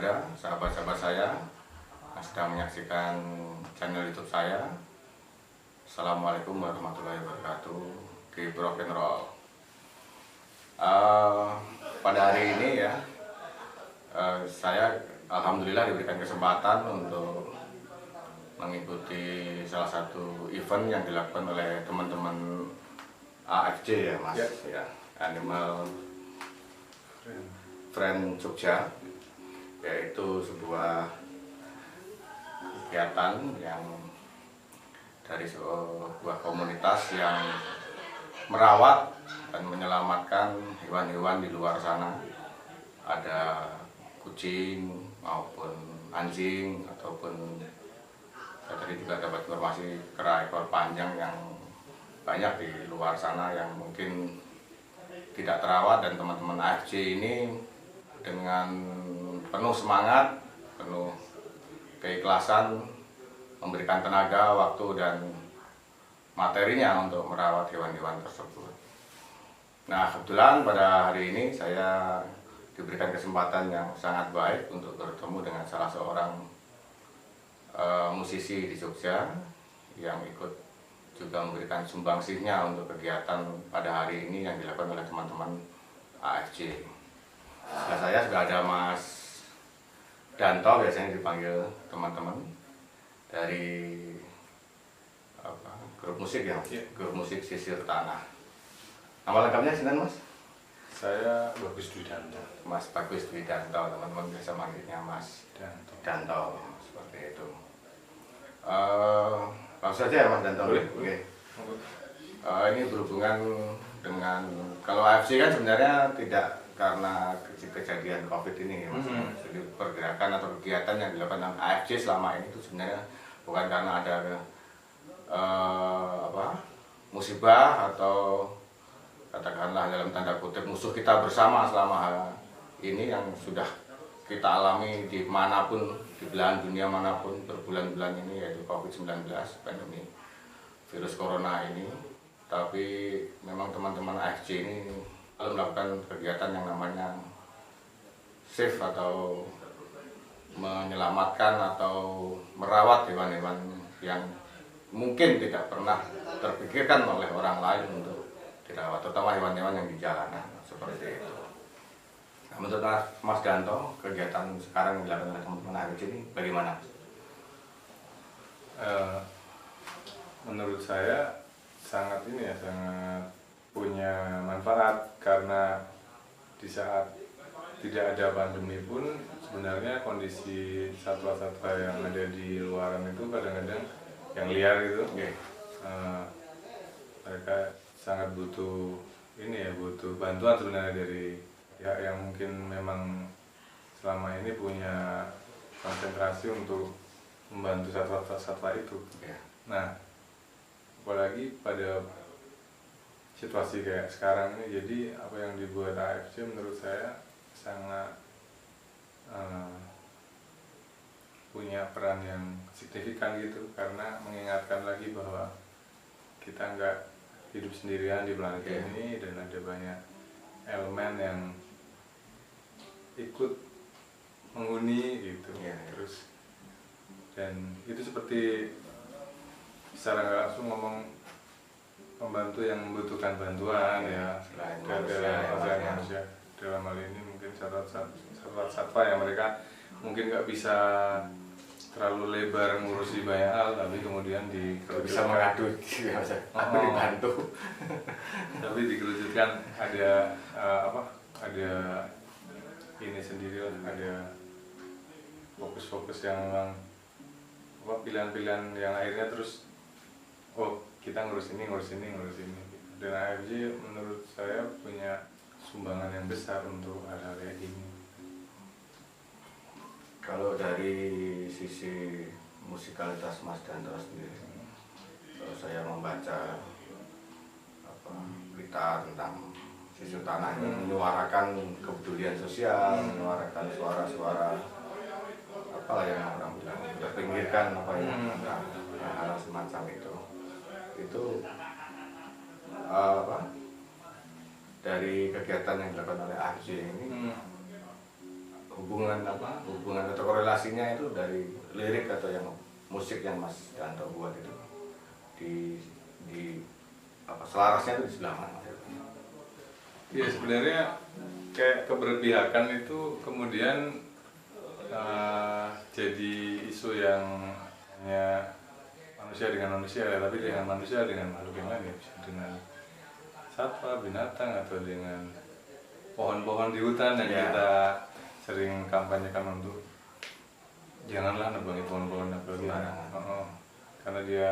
berada, sahabat-sahabat saya yang sedang menyaksikan channel YouTube saya. Assalamualaikum warahmatullahi wabarakatuh. Keep rock and roll. Pada hari ini ya, saya alhamdulillah diberikan kesempatan untuk mengikuti salah satu event yang dilakukan oleh teman-teman AFJ ya Mas, ya, Animal Friend Jogja, yaitu sebuah kegiatan yang dari sebuah komunitas yang merawat dan menyelamatkan hewan-hewan di luar sana. Ada kucing maupun anjing, ataupun saya tadi juga dapat informasi kera ekor panjang yang banyak di luar sana yang mungkin tidak terawat, dan teman-teman AFJ ini dengan penuh semangat, penuh keikhlasan memberikan tenaga, waktu, dan materinya untuk merawat hewan-hewan tersebut. Nah, kebetulan pada hari ini saya diberikan kesempatan yang sangat baik untuk bertemu dengan salah seorang musisi di Jogja yang ikut juga memberikan sumbangsihnya untuk kegiatan pada hari ini yang dilakukan oleh teman-teman AFJ. Nah, saya sudah ada Mas Danto, biasanya dipanggil teman-teman, dari grup musik ya, grup musik Sisir Tanah. Nama lengkapnya sinan Mas? Saya Bagus Dwi Danto. Mas Bagus Dwi Danto, teman-teman biasa manggilnya Mas Danto, seperti itu. Langsung saja ya Mas Danto. Oke. Ini berhubungan dengan, kalau AFC kan sebenarnya tidak karena kejadian COVID ini ya Mas. Jadi pergerakan atau kegiatan yang dilakukan dengan AFC selama ini itu sebenarnya bukan karena ada musibah atau katakanlah dalam tanda kutip musuh kita bersama selama ini yang sudah kita alami di manapun, di belahan dunia manapun berbulan-bulan ini, yaitu COVID-19, pandemi virus corona ini. Tapi memang teman-teman AFJ ini lalu melakukan kegiatan yang namanya save atau menyelamatkan atau merawat hewan-hewan yang mungkin tidak pernah terpikirkan oleh orang lain untuk dirawat, terutama hewan-hewan yang di jalanan seperti itu. Nah, menurut Mas Danto, kegiatan sekarang yang dilakukan oleh teman-teman AFJ ini bagaimana? Menurut saya sangat punya manfaat, karena di saat tidak ada pandemi pun sebenarnya kondisi satwa-satwa yang ada di luaran itu kadang-kadang yang liar itu, mereka sangat butuh bantuan sebenarnya dari pihak yang mungkin memang selama ini punya konsentrasi untuk membantu satwa-satwa itu. Nah, apalagi pada situasi kayak sekarang ini, jadi apa yang dibuat AFC menurut saya sangat punya peran yang signifikan gitu, karena mengingatkan lagi bahwa kita nggak hidup sendirian di planet ini, dan ada banyak elemen yang ikut menghuni gitu. Terus, dan itu seperti secara nggak langsung ngomong pembantu yang membutuhkan bantuan dalam manusia. Dalam hal ini mungkin satwa yang mereka mungkin nggak bisa terlalu lebar ngurusi banyak hal, tapi kemudian bisa mengadu, aku dibantu. Tapi dikerucutkan ada ada ini sendiri lah, ada fokus-fokus yang memang pilihan-pilihan yang akhirnya terus kita ngurus ini. Dan AFJ menurut saya punya sumbangan yang besar untuk hal-hal kayak gini. Kalau dari sisi musikalitas Mas Danto sendiri, kalau saya membaca berita tentang Sisir Tanah ini menyuarakan kepedulian sosial, menyuarakan suara-suara yang orang bilang terpinggirkan, hal semacam itu dari kegiatan yang dilakukan oleh AFJ ini hubungan atau korelasinya itu dari lirik atau yang musik yang Mas Danto buat itu di selarasnya itu di sebelah mana? Ya sebenarnya kayak keberpihakan itu kemudian jadi isu yang hanya manusia dengan manusia ya, tapi dengan manusia dengan makhluk yang lain ya, bisa dengan satwa, binatang atau dengan pohon-pohon di hutan yang kita sering kampanyekan untuk janganlah nebangi pohon-pohon apalagi karena dia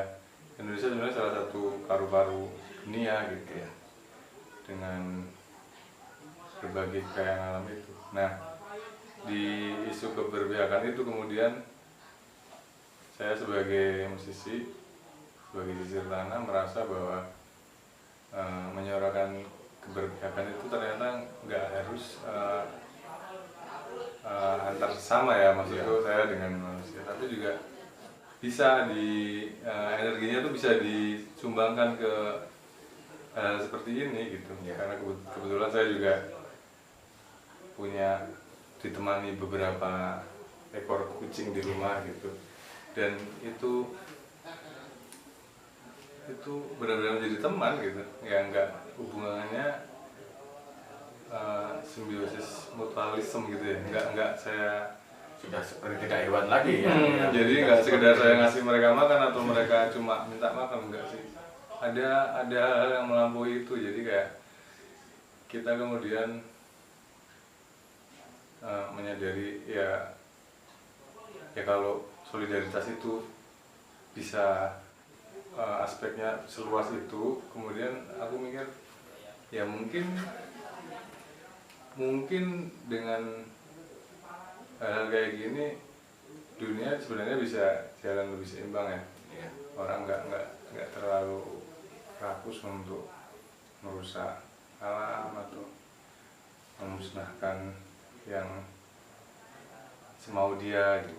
Indonesia sebenarnya salah satu paru-paru dunia gitu ya, dengan berbagai kekayaan alam itu. Nah, di isu keberpihakan itu kemudian saya sebagai musisi, sebagai sisir tanah merasa bahwa menyuarakan keberpihakan itu ternyata nggak harus antar sesama ya, maksudku saya dengan manusia, tapi juga bisa energinya tuh bisa disumbangkan ke seperti ini gitu ya. Karena kebetulan saya juga punya ditemani beberapa ekor kucing di rumah gitu, dan itu benar-benar menjadi teman gitu ya, nggak hubungannya simbiosis mutualisme gitu ya, nggak saya sudah seperti tidak hewan lagi ya. Jadi nggak sekedar saya ngasih mereka makan atau mereka cuma minta makan, enggak sih, ada hal yang melampaui itu. Jadi kayak kita kemudian menyadari ya kalau solidaritas itu bisa aspeknya seluas itu, kemudian aku mikir ya mungkin dengan hal kayak gini dunia sebenarnya bisa jalan lebih seimbang ya. Orang nggak terlalu rakus untuk merusak alam atau memusnahkan yang semau dia gitu.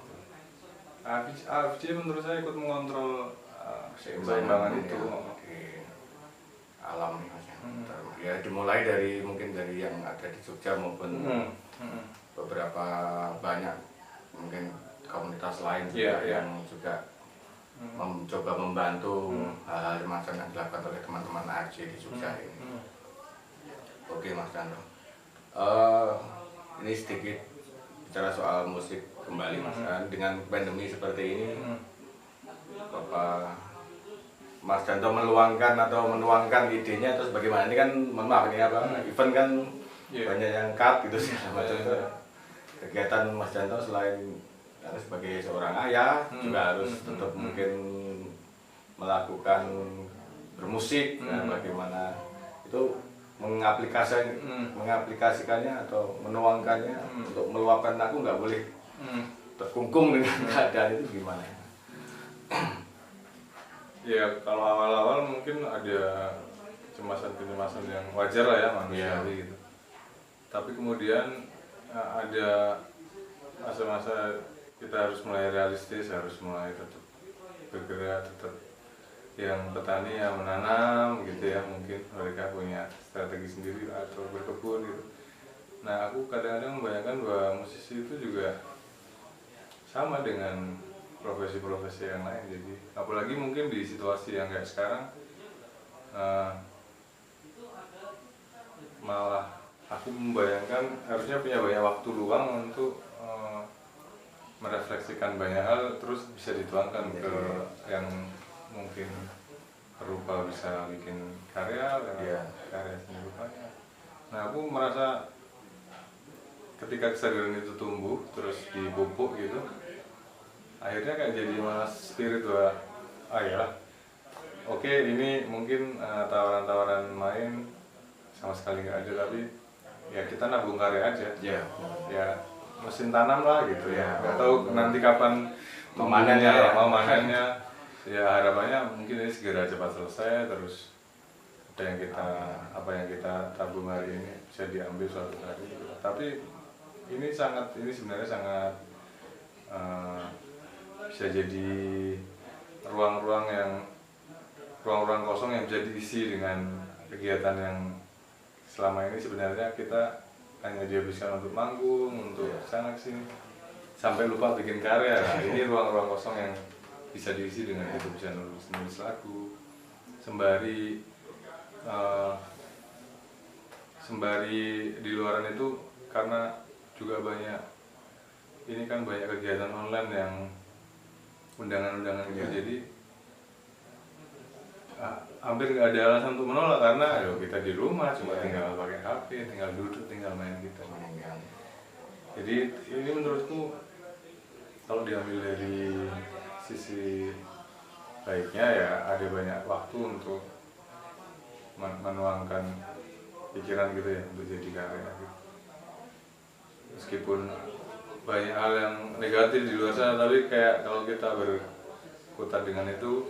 AFC menurut saya ikut mengontrol keseimbangan itu alam ya, dimulai dari mungkin dari yang ada di Jogja maupun beberapa banyak mungkin komunitas lain juga yang juga mencoba membantu hal-hal macam yang dilakukan oleh teman-teman AFC di Jogja ini. Oke Mas Danto, ini sedikit bicara soal musik kembali Mas, dengan pandemi seperti ini Mas Danto menuangkan idenya terus bagaimana? Ini kan mohon maaf ini event kan banyak yang cut gitu segala macam. Kegiatan Mas Danto selain sebagai seorang ayah juga harus tetap mungkin melakukan bermusik. Nah, bagaimana itu mengaplikasikannya atau menuangkannya untuk meluapkan, aku nggak boleh terkungkung dengan keadaan itu, gimana? Ya kalau awal-awal mungkin ada kecemasan yang wajar lah ya, manusiawi gitu. Tapi kemudian ada masa-masa kita harus mulai realistis, harus mulai tetap bergerak, tetap yang petani yang menanam gitu ya, mungkin mereka punya strategi sendiri atau berkebun gitu. Nah aku kadang-kadang membayangkan bahwa musisi itu juga sama dengan profesi-profesi yang lain. Jadi apalagi mungkin di situasi yang kayak sekarang, malah aku membayangkan harusnya punya banyak waktu luang untuk merefleksikan banyak hal, terus bisa dituangkan ke yang mungkin berupa bisa bikin karya seni rupanya. Nah aku merasa ketika kesadaran itu tumbuh terus dipupuk gitu, akhirnya kayak jadi malah spirit bahwa oke, ini mungkin tawaran-tawaran main sama sekali nggak ada, tapi ya kita nabung karya aja. Ya mesin tanam lah gitu ya, nggak tahu nanti kapan memanennya, ya harapannya mungkin ini segera cepat selesai, terus apa yang kita tabung hari ini bisa diambil suatu hari gitu. Tapi ini sebenarnya sangat bisa jadi ruang-ruang kosong yang bisa diisi dengan kegiatan yang selama ini sebenarnya kita hanya dihabiskan untuk manggung, untuk sana sini, sampai lupa bikin karya. Nah, ini ruang-ruang kosong yang bisa diisi dengan itu, bisa nulis lagu sembari di luaran itu, karena juga banyak ini kan banyak kegiatan online yang undangan-undangan gitu, jadi hampir nggak ada alasan untuk menolak karena kita di rumah cuma tinggal pakai HP, tinggal duduk, tinggal main gitu. Jadi ini menurutku kalau diambil dari sisi baiknya ya ada banyak waktu untuk menuangkan pikiran gitu ya, untuk jadi karya gitu. Meskipun banyak hal yang negatif di luar sana, tapi kayak kalau kita berkutat dengan itu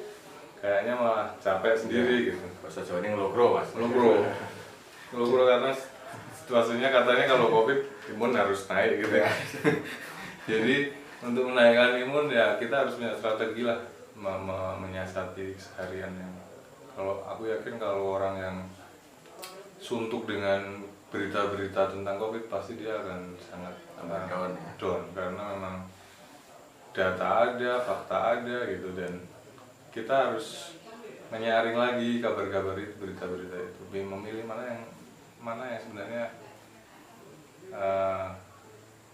kayaknya malah capek sendiri gitu. Bahasa Jawa ini ngelogro mas. Ngelogro karena situasinya katanya kalau COVID imun harus naik gitu ya. Jadi untuk menaikkan imun ya kita harus punya strategi lah, menyiasati seharian yang. Kalau aku yakin kalau orang yang suntuk dengan berita-berita tentang COVID pasti dia akan sangat down karena memang data ada, fakta ada gitu, dan kita harus menyaring lagi kabar-kabar itu, berita-berita itu, memilih mana yang sebenarnya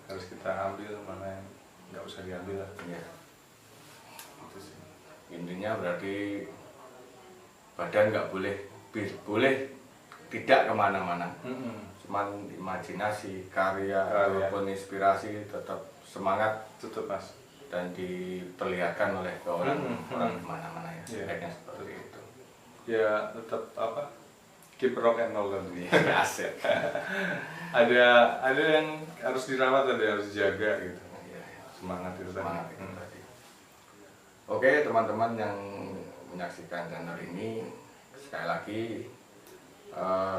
harus kita ambil, mana yang nggak usah diambil lah. Ya. Itu sih. Intinya berarti badan nggak boleh tidak kemana-mana. Cuman imajinasi, karya ataupun inspirasi tetap semangat, Tutup mas. dan diperlihatkan oleh orang kemana-mana ya. Sebaiknya seperti itu. Ya tetap keep rock and roll kan. Asik. ada yang harus dirawat, ada yang harus dijaga gitu. Semangat itu tadi. Oke teman-teman yang menyaksikan channel ini, sekali lagi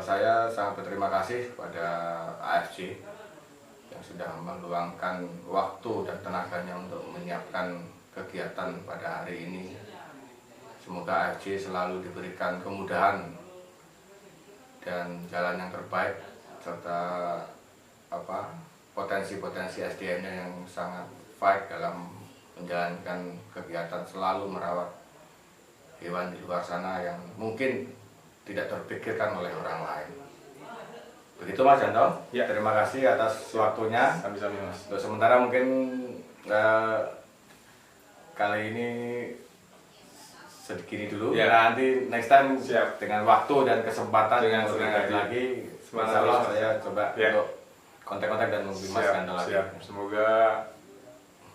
saya sangat berterima kasih pada AFC yang sudah meluangkan waktu dan tenaganya untuk menyiapkan kegiatan pada hari ini. Semoga AFC selalu diberikan kemudahan dan jalan yang terbaik, serta potensi-potensi SDM-nya yang sangat baik dalam menjalankan kegiatan, selalu merawat hewan di luar sana yang mungkin tidak terpikirkan oleh orang lain. Begitu Mas Janto, ya. Terima kasih atas waktunya. Sami-sami Mas. Untuk sementara mungkin kali ini segini dulu. Ya. Nanti next time siap dengan waktu dan kesempatan yang lebih lagi. Insyaallah saya coba untuk kontak-kontak dan menghubungi Mas Janto lagi. Siap. Semoga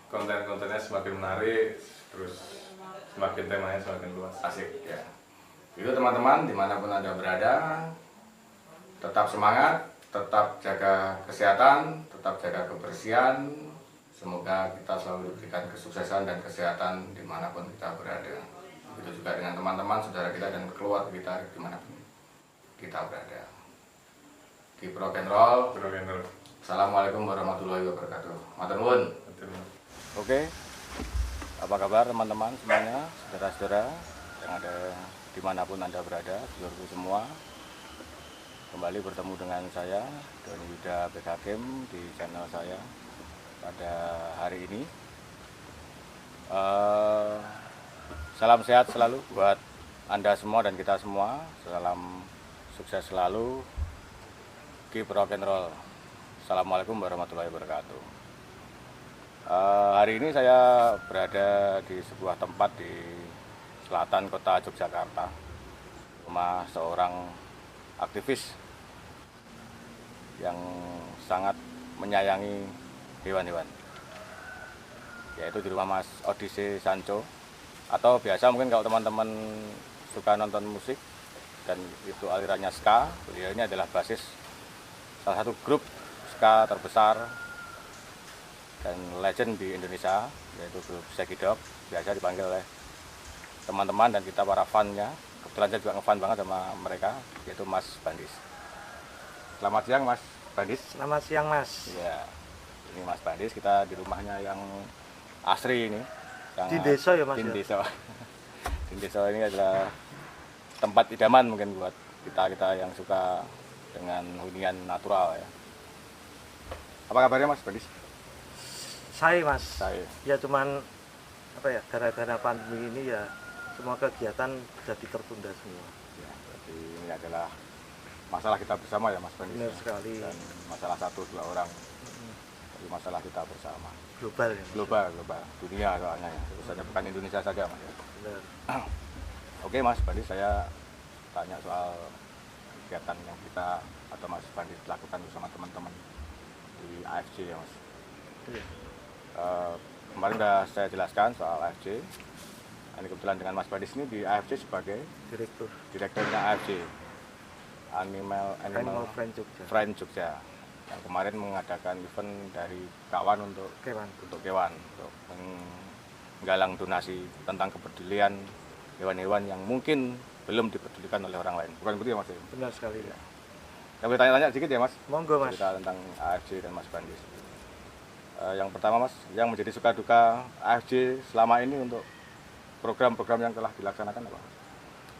konten-kontennya semakin menarik, terus semakin temanya semakin luas. Asik ya. Itu teman-teman dimanapun Anda berada, tetap semangat, tetap jaga kesehatan, tetap jaga kebersihan. Semoga kita selalu diberikan kesuksesan dan kesehatan dimanapun kita berada. Begitu juga dengan teman-teman, saudara kita dan keluarga kita dimanapun kita berada. Keep rock and roll. Assalamualaikum warahmatullahi wabarakatuh. Matur nuwun. Oke, apa kabar teman-teman semuanya, saudara-saudara yang ada dimanapun Anda berada, seluruh semua. Kembali bertemu dengan saya, Doni Yuda Bekakim, di channel saya pada hari ini. Salam sehat selalu buat Anda semua dan kita semua. Salam sukses selalu. Keep rock and roll. Assalamualaikum warahmatullahi wabarakatuh. Hari ini saya berada di sebuah tempat di selatan kota Yogyakarta, rumah seorang aktivis yang sangat menyayangi hewan-hewan, yaitu di rumah Mas Odise Sancho, atau biasa mungkin kalau teman-teman suka nonton musik dan itu alirannya ska, beliau ini adalah basis salah satu grup ska terbesar dan legend di Indonesia, yaitu grup Shaggy Dog, biasa dipanggil oleh teman-teman dan kita para fan-nya. Kebetulan saya juga ngefan banget sama mereka, yaitu Mas Bandis. Selamat siang Mas Bandis. Selamat siang Mas. Ya, ini Mas Bandis, kita di rumahnya yang asri ini. Di desa ya Mas? Di desa. Di desa ini adalah tempat idaman mungkin buat kita yang suka dengan hunian natural ya. Apa kabarnya Mas Bandis? Saya mas, Saya. ya cuman apa ya, gara-gara pandemi ini ya semua kegiatan jadi tertunda semua. Ya, jadi ini adalah masalah kita bersama ya Mas Bandis. Benar sekali. Dan masalah 1-2 orang, tapi masalah kita bersama. Global ya mas. Global, dunia soalnya ya. Urusannya bukan Indonesia saja Mas. Ya. Benar. Oke Mas Bandis, saya tanya soal kegiatan yang kita atau Mas Bandis lakukan bersama teman-teman di AFC ya Mas. Iya. Kemarin sudah saya jelaskan soal AFC. Ini kebetulan dengan Mas Bandis ini di AFC sebagai direkturnya AFC, Animal Friend Jogja, yang kemarin mengadakan event dari kawan untuk kewan, untuk menggalang donasi tentang kepedulian hewan-hewan yang mungkin belum dipedulikan oleh orang lain. Bukan begitu ya Mas? Benar sekali ya. Saya boleh tanya-tanya sedikit ya Mas? Monggo Mas. Cerita tentang AFC dan Mas Bandis. Yang pertama Mas, yang menjadi suka duka AFC selama ini untuk program-program yang telah dilaksanakan apa?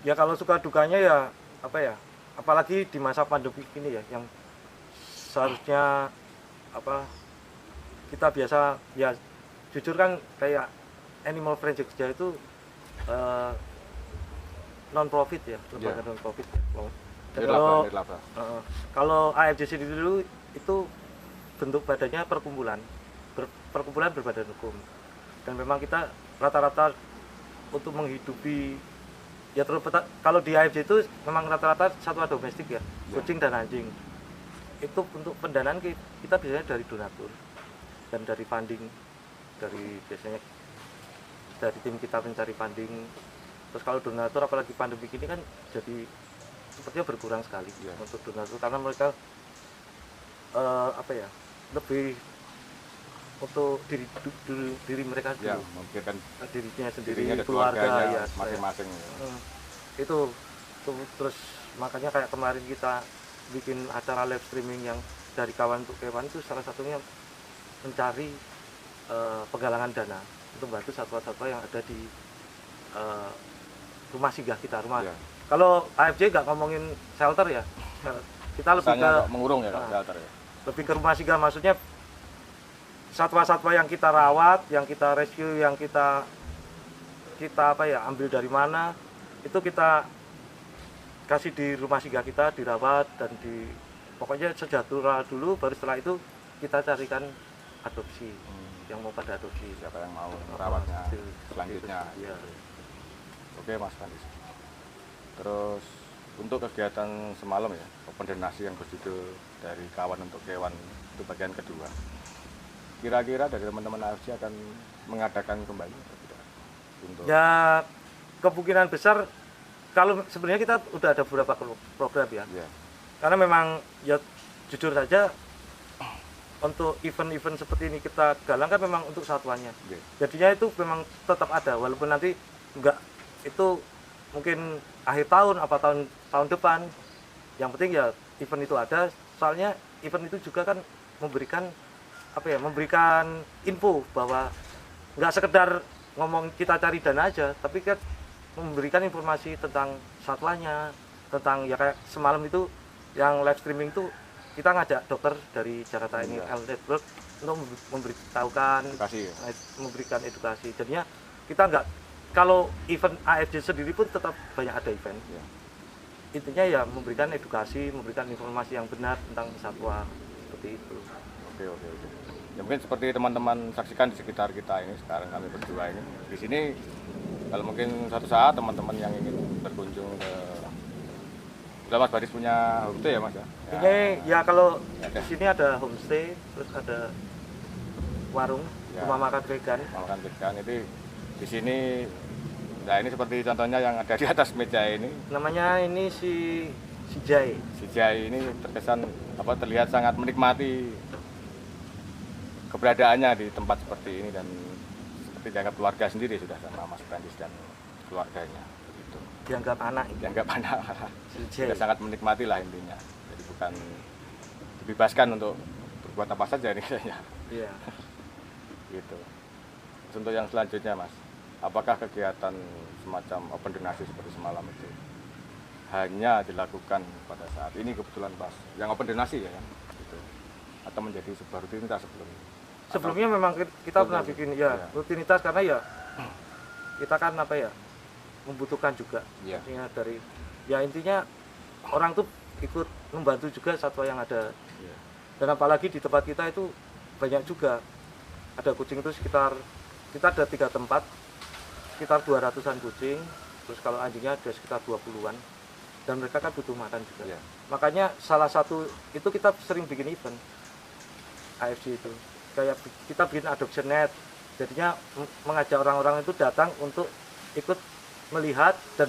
Ya kalau suka dukanya ya apa ya, apalagi di masa pandemi ini ya, yang seharusnya apa, kita biasa ya jujur kan kayak Animal Friend Jogja itu non profit ya, lembaga non profit ya. Dan kalau AFC sendiri dulu itu bentuk badannya perkumpulan berbadan hukum, dan memang kita rata-rata untuk menghidupi ya kalau di AFC itu memang rata-rata satwa domestik ya, kucing dan anjing. Itu untuk pendanaan kita biasanya dari donatur dan dari funding, dari biasanya dari tim kita mencari funding. Terus kalau donatur apalagi pandemi ini kan jadi sepertinya berkurang sekali untuk donatur, karena mereka apa ya, lebih untuk diri mereka dulu, memikirkan dirinya sendiri, dirinya, keluarga ya masing-masing. Itu terus makanya kayak kemarin kita bikin acara live streaming yang dari kawan untuk kewan, itu salah satunya mencari penggalangan dana untuk bantu satwa-satwa yang ada di rumah singgah kita, Kalau AFC nggak ngomongin shelter ya, kita lebih ke mengurung ya, shelter ya. Lebih ke rumah singgah, maksudnya satwa-satwa yang kita rawat, yang kita rescue, yang kita apa ya, ambil dari mana, itu kita kasih di rumah singgah kita, dirawat dan pokoknya sejahtera dulu, baru setelah itu kita carikan adopsi, yang mau pada adopsi, siapa yang mau merawatnya selanjutnya. Ya. Oke Mas Bandis. Terus untuk kegiatan semalam ya, open donasi yang berjudul dari kawan untuk kewan, itu bagian kedua. Kira-kira dari teman-teman AFC akan mengadakan kembali atau tidak? Ya kemungkinan besar, kalau sebenarnya kita udah ada beberapa program ya. Karena memang ya jujur saja untuk event-event seperti ini kita galang kan memang untuk satwanya. Jadinya itu memang tetap ada, walaupun nanti enggak, itu mungkin akhir tahun apa tahun depan. Yang penting ya event itu ada, soalnya event itu juga kan memberikan apa ya, memberikan info bahwa nggak sekedar ngomong kita cari dana aja, tapi kan memberikan informasi tentang satwanya, tentang ya kayak semalam itu yang live streaming itu kita ngajak dokter dari Jakarta ini Network untuk memberitahukan, memberikan edukasi. Jadinya kita nggak, kalau event AFC sendiri pun tetap banyak ada event. Intinya ya memberikan edukasi, memberikan informasi yang benar tentang satwa seperti itu. Oke. Ya mungkin seperti teman-teman saksikan di sekitar kita ini sekarang, kami berdua ini di sini, kalau mungkin suatu saat teman-teman yang ingin berkunjung ke, udah Mas Bandis punya homestay ya Mas ya? Ya kalau di sini ada homestay, terus ada warung, rumah makan vegan. Itu di sini, nah ini seperti contohnya yang ada di atas meja ini. Namanya ini si Jai. Si Jai ini terkesan terlihat sangat menikmati keberadaannya di tempat seperti ini, dan seperti dianggap keluarga sendiri sudah sama Mas Bandis dan keluarganya. Begitu. Dianggap anak. Sudah sangat menikmati lah intinya. Jadi bukan dibebaskan untuk berbuat apa saja ini kayaknya. Iya. Gitu. Terus untuk yang selanjutnya Mas, apakah kegiatan semacam open donasi seperti semalam itu hanya dilakukan pada saat ini kebetulan pas yang open donasi ya kan? Gitu. atau menjadi sebuah rutinitas sebelumnya? Sebelumnya memang kita pernah bikin ya rutinitas, karena ya kita kan apa ya, membutuhkan juga. Iya. Artinya dari ya intinya orang tuh ikut membantu juga satwa yang ada. Iya. Dan apalagi di tempat kita itu banyak juga, ada kucing itu sekitar, kita ada 3 tempat sekitar 200-an kucing, terus kalau anjingnya ada sekitar 20-an, dan mereka kan butuh makan juga. Iya. Makanya salah satu itu kita sering bikin event AFC itu, kayak kita bikin adoption net, jadinya mengajak orang-orang itu datang untuk ikut melihat, dan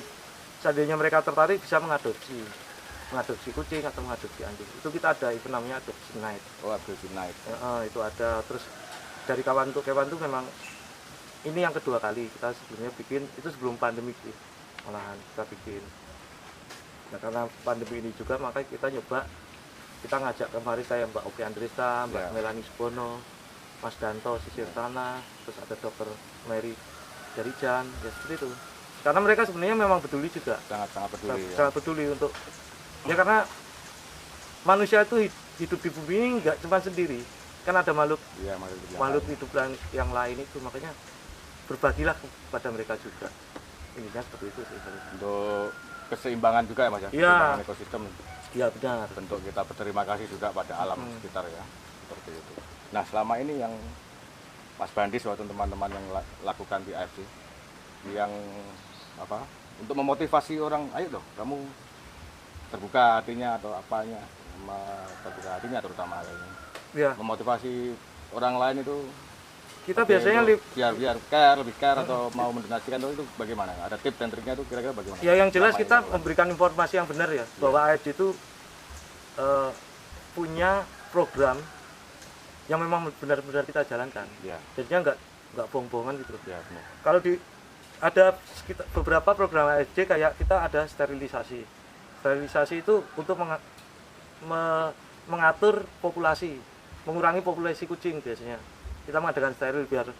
seandainya mereka tertarik bisa mengadopsi kucing atau mengadopsi anjing. Itu kita ada event namanya adoption night. Oh, adoption night. Itu ada. Terus dari kawan untuk kewan itu memang ini yang kedua kali, kita sebelumnya bikin itu sebelum pandemi sih, malahan kita bikin. Nah, karena pandemi ini juga makanya kita nyoba, kita ngajak kemarin kayak Mbak Oki Andresa, Mbak Melani Subono, Mas Danto Sisir Tanah, terus ada Dokter Mary dari Jan, ya seperti itu. Karena mereka sebenarnya memang peduli juga, Sangat peduli. sangat peduli untuk ya, karena manusia itu hidup di bumi ini nggak cuma sendiri, kan ada makhluk hidup yang lain itu, makanya berbagilah kepada mereka juga. Ininya seperti itu sih. Untuk keseimbangan juga ya Mas ya, Iya. keseimbangan ekosistem. Iya benar. Bentuk kita berterima kasih juga pada alam sekitar ya, seperti itu. Nah, selama ini yang Mas Bandis atau teman-teman yang lakukan di AFC, yang apa, untuk memotivasi orang, ayo dong kamu terbuka hatinya atau apanya, terbuka hatinya terutama kayaknya. Ya, Memotivasi orang lain itu kita biasanya biar care, lebih care atau mau mendonasikan itu bagaimana? Ada tips dan triknya itu kira-kira bagaimana? ya yang jelas Selama kita ini, memberikan informasi yang benar ya, bahwa AFD itu punya program yang memang benar-benar kita jalankan. Ya, Jadinya nggak bohong-bohongan gitu. ya, benar. Kalau ada beberapa program AFD kayak kita ada sterilisasi. Sterilisasi itu untuk mengatur populasi, mengurangi populasi kucing biasanya. Kita mengadakan steril biar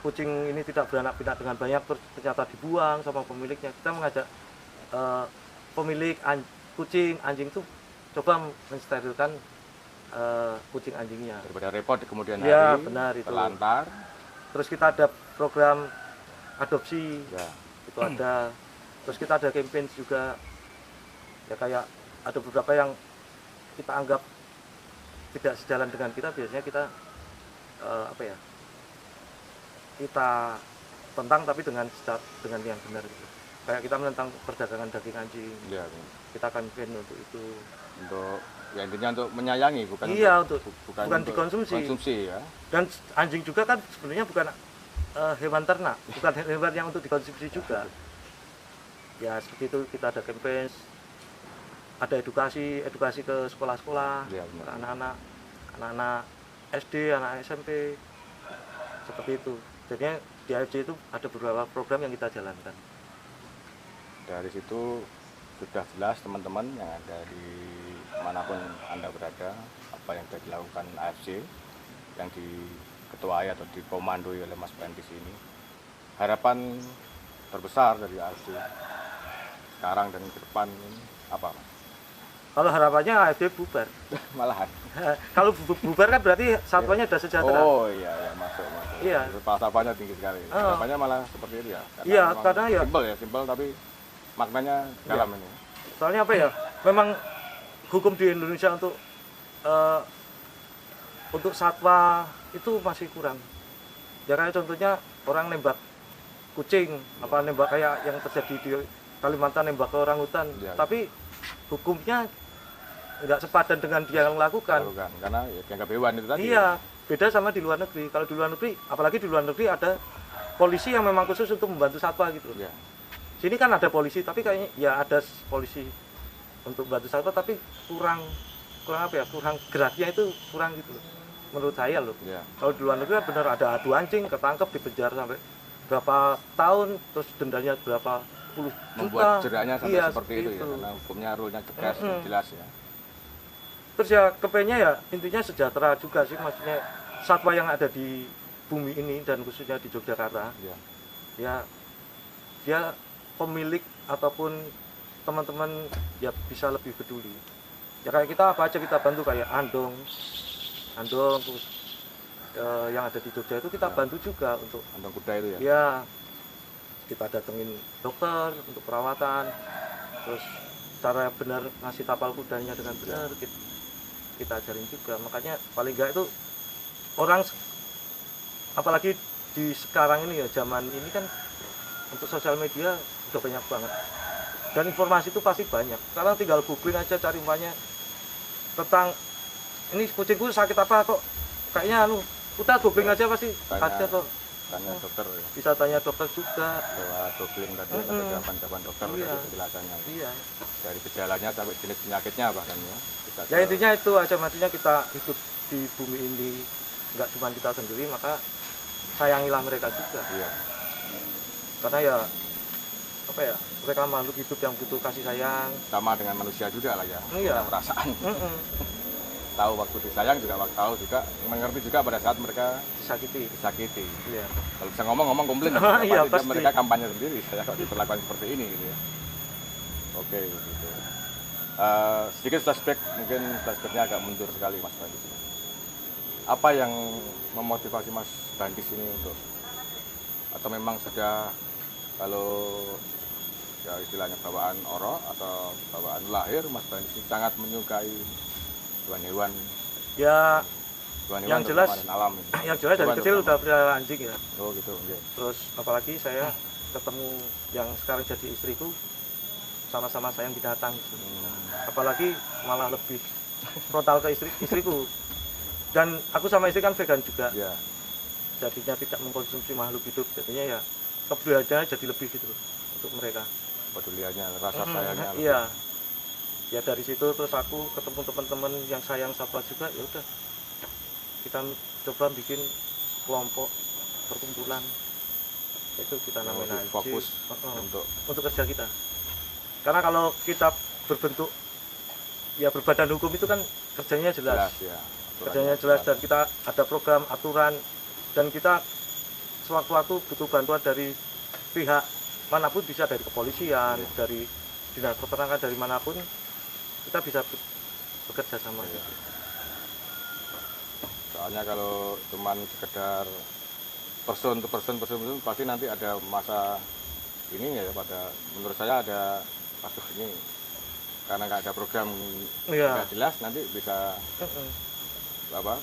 kucing ini tidak beranak pinak dengan banyak, terus ternyata dibuang sama pemiliknya. Kita mengajak pemilik kucing, anjing itu coba mensterilkan kucing anjingnya. Daripada repot di kemudian Ya, hari, benar itu. terlantar. Terus kita ada program adopsi, Ya, itu ada. Terus kita ada campaign juga, ya kayak ada beberapa yang kita anggap tidak sejalan dengan kita, biasanya kita kita tentang, tapi dengan yang benar gitu. Kayak kita menentang perdagangan daging anjing, ya, kita campaign untuk itu. untuk ya intinya untuk menyayangi, bukan Iya, bukan bukan untuk dikonsumsi. konsumsi ya. Dan anjing juga kan sebenarnya bukan hewan ternak, bukan hewan yang untuk dikonsumsi juga. Ya seperti itu, kita ada campaign, ada edukasi ke sekolah-sekolah, Ya, ke benar. anak-anak SD, anak SMP, seperti itu. Jadinya di AFC itu ada beberapa program yang kita jalankan. Dari situ sudah jelas teman-teman yang ada di manapun Anda berada, apa yang sudah dilakukan AFC yang diketuai atau dikomandoi oleh Mas Bandis ini. Harapan terbesar dari AFC sekarang dan ke depan ini apa, Mas? Kalau harapannya AFC bubar. Malahan. Kalau bubar kan berarti satwanya sudah sejahtera. Oh iya, ya, masuk. Iya. Falsafahnya tinggi sekali. Harapannya malah seperti itu ya. Iya, memang karena ya simpel tapi maknanya dalam ini. soalnya apa ya? Memang hukum di Indonesia untuk satwa itu masih kurang. Ya kayak contohnya orang nembak kucing, apa nembak kayak yang terjadi di Kalimantan, nembak ke orang hutan. Ya. Tapi hukumnya nggak sepadan dengan dia yang melakukan. Karena ya, dianggap hewan itu tadi. Iya, beda sama di luar negeri. Kalau di luar negeri, apalagi di luar negeri ada polisi yang memang khusus untuk membantu satwa gitu. Ya. Sini kan ada polisi, tapi kayaknya ya ada polisi untuk bantu satwa, tapi kurang apa ya? Kurang geraknya itu kurang gitu loh. Menurut saya loh. Ya. Kalau di luar negeri kan benar ada adu anjing, ketangkep, dipenjara sampai berapa tahun, terus dendanya berapa puluh juta. Membuat jeraknya sampai Iya, seperti itu ya, karena hukumnya rule-nya tegas, jelas ya. Terus ya kepengennya ya intinya sejahtera juga sih, maksudnya satwa yang ada di bumi ini dan khususnya di Yogyakarta. Ya. Ya dia pemilik ataupun teman-teman ya bisa lebih peduli. Ya kayak kita apa aja kita bantu, kayak andong terus yang ada di Jogja itu kita bantu juga untuk Andong kuda itu ya. ya kita datengin dokter untuk perawatan, terus cara benar ngasih tapal kudanya dengan benar kita ajarin juga. Makanya paling enggak itu orang, apalagi di sekarang ini ya, zaman ini kan untuk sosial media udah banyak banget dan informasi itu pasti banyak. Sekarang tinggal googling aja, cari infanya tentang ini kucingku sakit apa kok kayaknya udah googling aja pasti ada kok. Tanya dokter ya. Bisa tanya dokter juga Lewat googling tadi atau jawaban-jawaban dokter Iya. dari penjelasannya. iya. Dari gejalanya sampai jenis penyakitnya bahkan ya. Bisa Ya intinya itu aja, maksudnya kita hidup di bumi ini nggak cuma kita sendiri, maka sayangilah mereka juga. Iya. Karena ya apa ya, mereka makhluk hidup yang butuh kasih sayang. Sama dengan manusia juga lah ya. Iya. Punya perasaan. Mm-mm. Tahu waktu disayang juga, tahu juga, mengerti juga pada saat mereka Disakiti. disakiti. Iya. Kalau bisa ngomong komplain, Iya, pasti pasti. mereka kampanye sendiri. Saya kok diperlakukan seperti ini gitu ya. Oke, gitu. Sedikit flashback, mungkin flashbacknya agak mundur sekali Mas Bandis. Apa yang memotivasi Mas Bandis ini untuk, atau memang sudah kalau ya istilahnya bawaan oro atau bawaan lahir, Mas Bandis ini sangat menyukai hewan-hewan Ya yang jelas alam ini. yang jelas dari Hewan kecil terutama. udah pelihara anjing ya. Oh gitu, oke. Terus apalagi saya ketemu yang sekarang jadi istriku, sama-sama sayang binatang gitu. Apalagi malah lebih frontal ke istriku. Dan aku sama istri kan vegan juga, Iya. jadinya tidak mengkonsumsi makhluk hidup, jadinya ya kepeduliannya jadi lebih gitu loh untuk mereka. Peduliannya, rasa sayangnya. Iya. Ya dari situ terus aku ketemu teman-teman yang sayang satwa juga, ya udah kita coba bikin kelompok perkumpulan, itu kita namain lebih AFC. fokus Untuk kerja kita. Karena kalau kita berbentuk ya berbadan hukum itu kan kerjanya jelas. ya. Kerjanya jelas dan kita ada program, aturan, dan kita sewaktu-waktu butuh bantuan dari pihak manapun, bisa dari kepolisian, dari dinas peternakan, dari manapun kita bisa bekerja sama. Soalnya kalau cuman sekedar person to person pasti nanti ada masa ini ya, pada menurut saya ada kasus ini karena nggak ada program nggak jelas, nanti bisa apa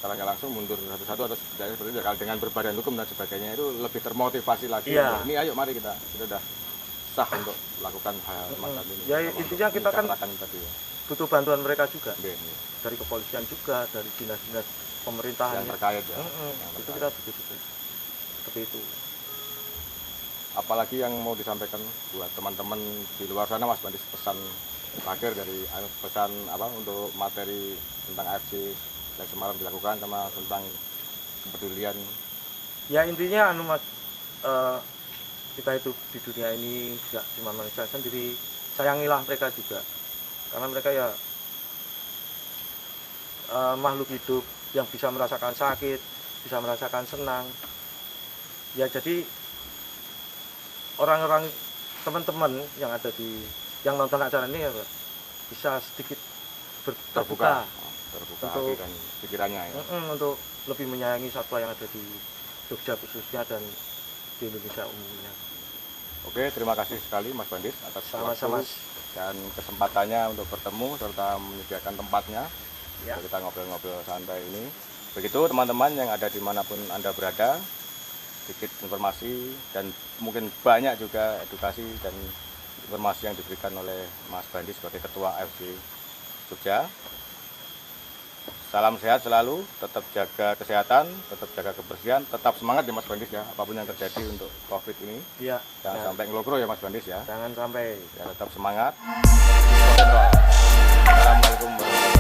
kalau nggak langsung mundur satu-satu atau seperti itu. Kalau dengan berbadan hukum dan sebagainya itu lebih termotivasi lagi. Ini ayo mari kita sudah sah untuk melakukan hal semacam ini. Ya intinya kita kan tadi, ya. butuh bantuan mereka juga, Ya. dari kepolisian juga, dari dinas-dinas pemerintahan Yang terkait ya. Itu kita butuh juga seperti itu. Apalagi yang mau disampaikan buat teman-teman di luar sana Mas Bandis, pesan terakhir dari pesan apa untuk materi tentang AFC yang semalam dilakukan sama tentang kepedulian. Ya intinya Mas, kita hidup di dunia ini tidak cuma manusia sendiri, sayangilah mereka juga, karena mereka ya makhluk hidup yang bisa merasakan sakit, bisa merasakan senang. Ya jadi orang-orang, teman-teman yang ada yang nonton acara ini ya bisa sedikit terbuka untuk hati dan pikirannya ya. Untuk lebih menyayangi satwa yang ada di Jogja khususnya dan di Indonesia umumnya. Oke, terima kasih sekali Mas Bandis atas Sama-sama. waktu dan kesempatannya untuk bertemu serta menyediakan tempatnya Ya. untuk kita ngobrol-ngobrol santai ini. Begitu teman-teman yang ada dimanapun Anda berada, sedikit informasi dan mungkin banyak juga edukasi dan informasi yang diberikan oleh Mas Bandis sebagai Ketua AFC Jogja. Salam sehat selalu, tetap jaga kesehatan, tetap jaga kebersihan, tetap semangat ya Mas Bandis ya, apapun yang terjadi untuk COVID ini. Iya. Jangan sampai ngelogro ya Mas Bandis ya. Jangan sampai. Ya tetap semangat. Assalamualaikum warahmatullahi wabarakatuh.